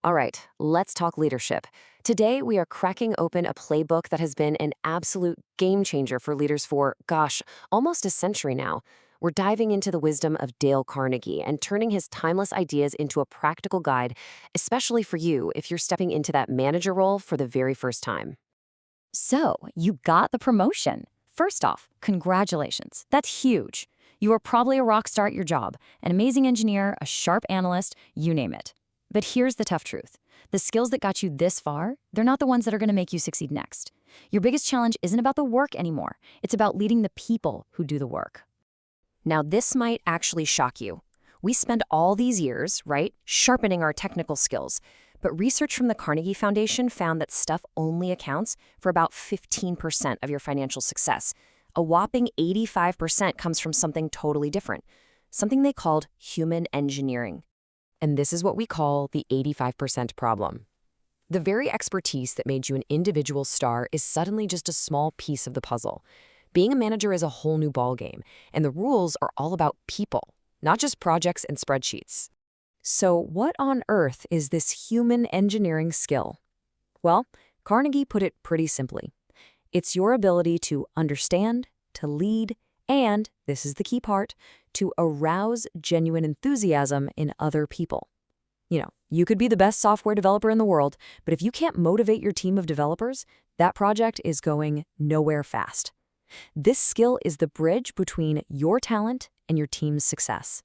All right, let's talk leadership. Today, we are cracking open a playbook that has been an absolute game changer for leaders for, gosh, almost a century now. We're diving into the wisdom of Dale Carnegie and turning his timeless ideas into a practical guide, especially for you if you're stepping into that manager role for the very first time. So, you got the promotion. First off, congratulations. That's huge. You are probably a rock star at your job, an amazing engineer, a sharp analyst, you name it. But here's the tough truth. The skills that got you this far, they're not the ones that are going to make you succeed next. Your biggest challenge isn't about the work anymore. It's about leading the people who do the work. Now, this might actually shock you. We spend all these years, right, sharpening our technical skills. But research from the Carnegie Foundation found that stuff only accounts for about 15% of your financial success. A whopping 85% comes from something totally different, something they called human engineering. And this is what we call the 85% problem. The very expertise that made you an individual star is suddenly just a small piece of the puzzle. Being a manager is a whole new ballgame, and the rules are all about people, not just projects and spreadsheets. So what on earth is this human engineering skill? Well, Carnegie put it pretty simply. It's your ability to understand, to lead, and, this is the key part, to arouse genuine enthusiasm in other people. You could be the best software developer in the world, but if you can't motivate your team of developers, that project is going nowhere fast. This skill is the bridge between your talent and your team's success.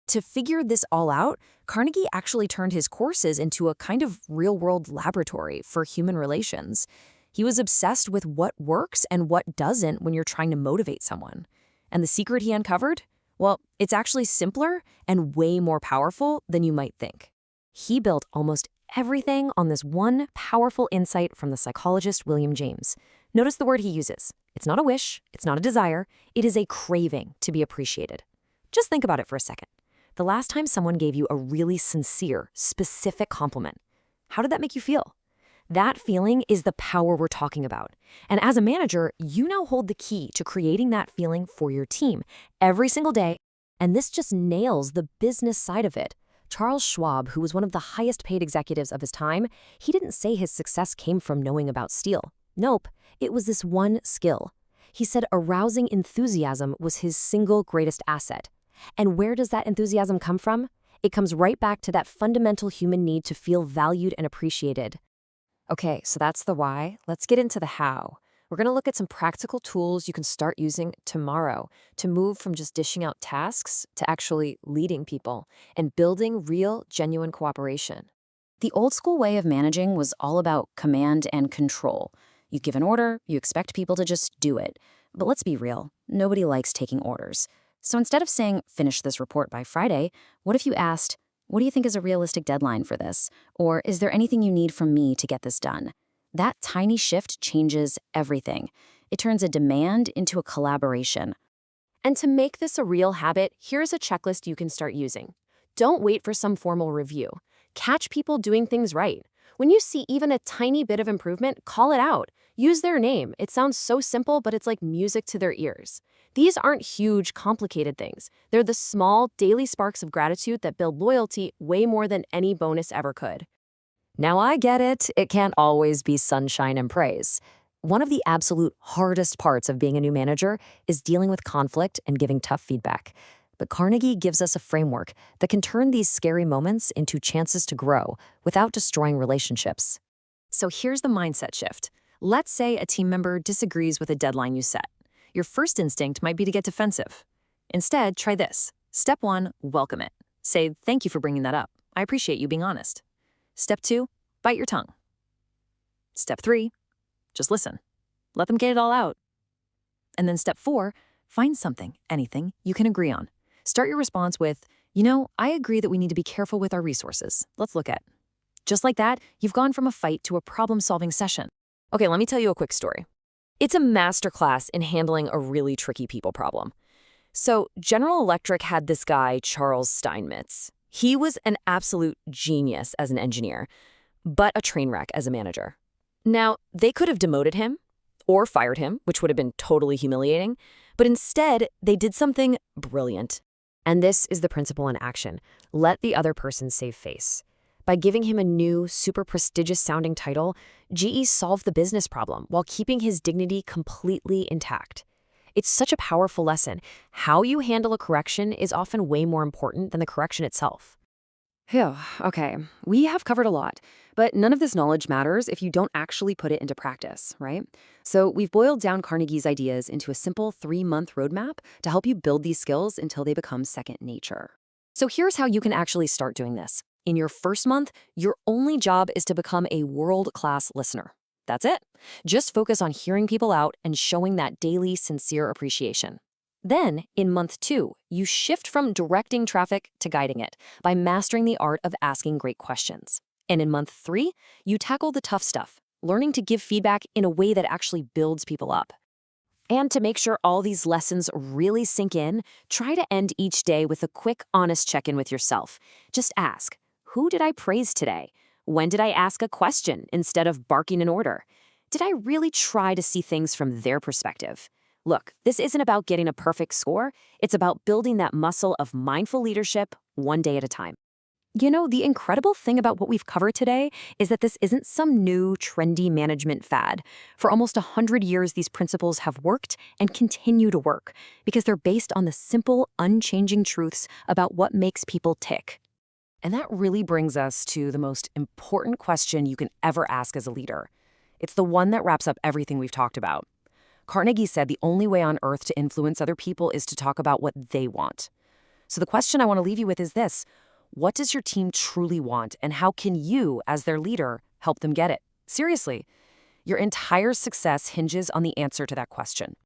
To figure this all out, Carnegie actually turned his courses into a kind of real-world laboratory for human relations. He was obsessed with what works and what doesn't when you're trying to motivate someone. And the secret he uncovered? Well, it's actually simpler and way more powerful than you might think. He built almost everything on this one powerful insight from the psychologist William James. Notice the word he uses. It's not a wish, it's not a desire, it is a craving to be appreciated. Just think about it for a second. The last time someone gave you a really sincere, specific compliment, how did that make you feel? That feeling is the power we're talking about. And as a manager, you now hold the key to creating that feeling for your team every single day. And this just nails the business side of it. Charles Schwab, who was one of the highest paid executives of his time, he didn't say his success came from knowing about steel. Nope, it was this one skill. He said arousing enthusiasm was his single greatest asset. And where does that enthusiasm come from? It comes right back to that fundamental human need to feel valued and appreciated. Okay, so that's the why. Let's get into the how. We're going to look at some practical tools you can start using tomorrow to move from just dishing out tasks to actually leading people and building real, genuine cooperation. The old school way of managing was all about command and control. You give an order, you expect people to just do it. But let's be real, nobody likes taking orders. So instead of saying, finish this report by Friday, what if you asked, what do you think is a realistic deadline for this? Or is there anything you need from me to get this done? That tiny shift changes everything. It turns a demand into a collaboration. And to make this a real habit, here's a checklist you can start using. Don't wait for some formal review. Catch people doing things right. When you see even a tiny bit of improvement, call it out. Use their name. It sounds so simple, but it's like music to their ears. These aren't huge, complicated things. They're the small, daily sparks of gratitude that build loyalty way more than any bonus ever could. Now, I get it. It can't always be sunshine and praise. One of the absolute hardest parts of being a new manager is dealing with conflict and giving tough feedback. But Carnegie gives us a framework that can turn these scary moments into chances to grow without destroying relationships. So here's the mindset shift. Let's say a team member disagrees with a deadline you set. Your first instinct might be to get defensive. Instead, try this. Step 1, welcome it. Say, thank you for bringing that up. I appreciate you being honest. Step 2, bite your tongue. Step 3, just listen. Let them get it all out. And then step 4, find something, anything, you can agree on. Start your response with, I agree that we need to be careful with our resources. Let's look at. Just like that, you've gone from a fight to a problem-solving session. Okay, let me tell you a quick story. It's a masterclass in handling a really tricky people problem. So General Electric had this guy, Charles Steinmetz. He was an absolute genius as an engineer, but a train wreck as a manager. Now, they could have demoted him or fired him, which would have been totally humiliating, but instead, they did something brilliant. And this is the principle in action. Let the other person save face. By giving him a new, super prestigious-sounding title, GE solved the business problem while keeping his dignity completely intact. It's such a powerful lesson. How you handle a correction is often way more important than the correction itself. Phew, okay, we have covered a lot, but none of this knowledge matters if you don't actually put it into practice, right? So we've boiled down Carnegie's ideas into a simple 3-month roadmap to help you build these skills until they become second nature. So here's how you can actually start doing this. In your first month, your only job is to become a world-class listener. That's it. Just focus on hearing people out and showing that daily, sincere appreciation. Then, in month 2, you shift from directing traffic to guiding it by mastering the art of asking great questions. And in month 3, you tackle the tough stuff, learning to give feedback in a way that actually builds people up. And to make sure all these lessons really sink in, try to end each day with a quick, honest check-in with yourself. Just ask, who did I praise today? When did I ask a question instead of barking an order? Did I really try to see things from their perspective? Look, this isn't about getting a perfect score. It's about building that muscle of mindful leadership one day at a time. You know, the incredible thing about what we've covered today is that this isn't some new, trendy management fad. For almost 100 years, these principles have worked and continue to work because they're based on the simple, unchanging truths about what makes people tick. And that really brings us to the most important question you can ever ask as a leader. It's the one that wraps up everything we've talked about. Carnegie said the only way on earth to influence other people is to talk about what they want. So the question I want to leave you with is this: what does your team truly want, and how can you, as their leader, help them get it? Seriously, your entire success hinges on the answer to that question.